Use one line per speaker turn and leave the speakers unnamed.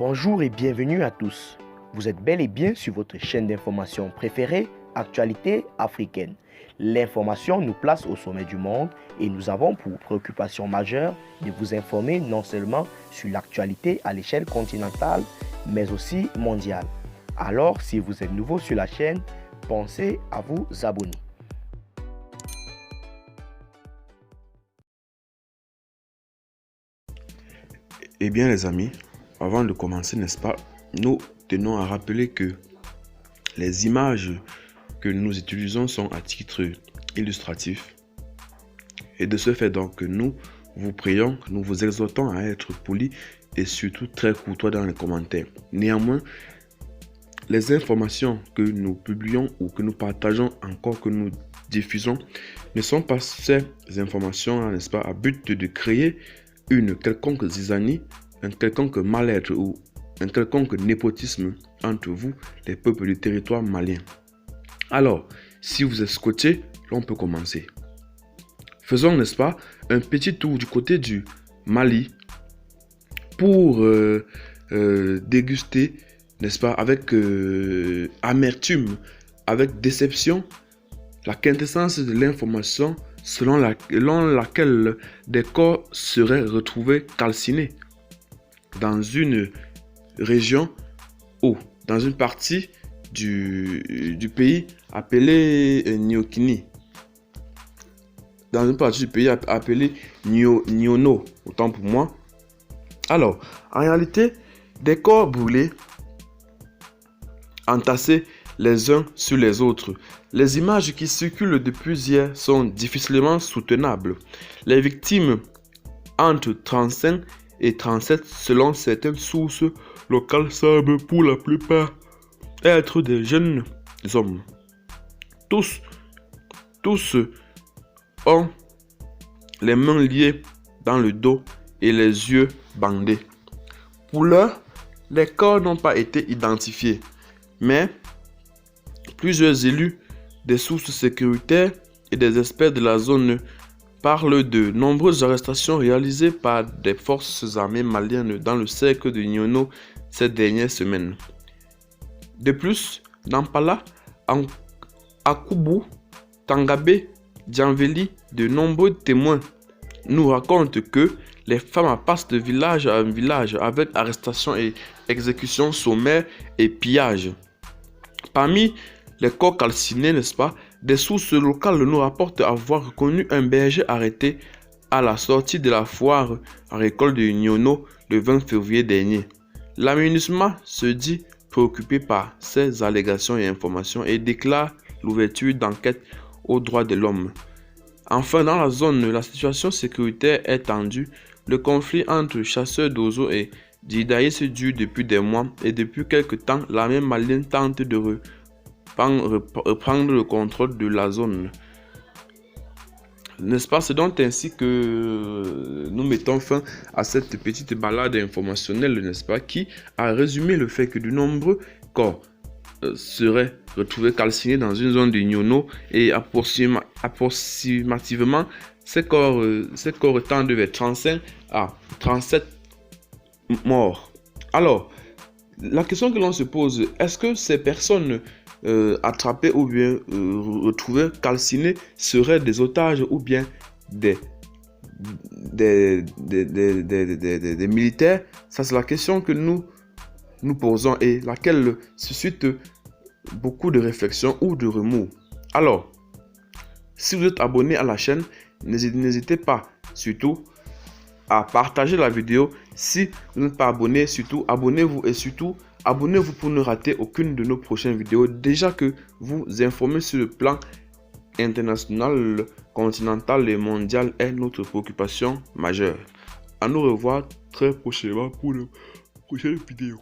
Bonjour et bienvenue à tous. Vous êtes bel et bien sur votre chaîne d'information préférée, Actualité africaine. L'information nous place au sommet du monde et nous avons pour préoccupation majeure de vous informer non seulement sur l'actualité à l'échelle continentale, mais aussi mondiale. Alors, si vous êtes nouveau sur la chaîne, pensez à vous abonner.
Eh bien les amis, avant de commencer, n'est-ce pas, nous tenons à rappeler que les images que nous utilisons sont à titre illustratif. Et de ce fait donc, nous vous prions, nous vous exhortons à être polis et surtout très courtois dans les commentaires. Néanmoins, les informations que nous publions ou que nous partageons, encore que nous diffusons, ne sont pas ces informations, n'est-ce pas, à but de créer une quelconque zizanie, un quelconque mal-être ou un quelconque népotisme entre vous, les peuples du territoire malien. Alors, si vous êtes scotché, on peut commencer. Faisons, n'est-ce pas, un petit tour du côté du Mali pour déguster, n'est-ce pas, avec amertume, avec déception, la quintessence de l'information selon laquelle des corps seraient retrouvés calcinés dans une région ou dans une partie du pays appelée Nyokini. Dans une partie du pays appelée Nyono, autant pour moi. Alors, en réalité, des corps brûlés, entassés les uns sur les autres. Les images qui circulent depuis hier sont difficilement soutenables. Les victimes entre 35 et 37 selon certaines sources locales semblent pour la plupart être des jeunes hommes. Tous ont les mains liées dans le dos et les yeux bandés. Pour l'heure, les corps n'ont pas été identifiés, mais plusieurs élus, des sources sécuritaires et des experts de la zone parlent de nombreuses arrestations réalisées par des forces armées maliennes dans le cercle de Nyono ces dernières semaines. De plus, Nampala, Akubu, Tangabé, Djanveli, de nombreux témoins nous racontent que les femmes passent de village en village avec arrestations et exécutions sommaires et pillages. Parmi les corps calcinés, n'est-ce pas, des sources locales nous rapportent avoir reconnu un berger arrêté à la sortie de la foire à récolte de Nyono le 20 février dernier. L'aménagement se dit préoccupé par ces allégations et informations et déclare l'ouverture d'enquêtes aux droits de l'homme. Enfin, dans la zone, la situation sécuritaire est tendue. Le conflit entre chasseurs d'oiseaux et d'Idaïs dure depuis des mois et depuis quelque temps, l'armée malienne tente de reprendre le contrôle de la zone. N'est-ce pas? C'est donc ainsi que nous mettons fin à cette petite balade informationnelle, n'est-ce pas, qui a résumé le fait que de nombreux corps seraient retrouvés calcinés dans une zone de Nyono et approximativement ces corps tendent vers 35 à 37 morts. Alors, la question que l'on se pose, est-ce que ces personnes attrapés ou bien retrouvés calcinés seraient des otages ou bien des militaires? Ça, c'est la question que nous posons et laquelle suscite beaucoup de réflexions ou de remous. Alors, si vous êtes abonné à la chaîne, n'hésitez pas surtout à partager la vidéo. Si vous n'êtes pas abonné, surtout abonnez-vous et surtout abonnez-vous pour ne rater aucune de nos prochaines vidéos. Déjà que vous informer sur le plan international, continental et mondial est notre préoccupation majeure. À nous revoir très prochainement pour une prochaine vidéo.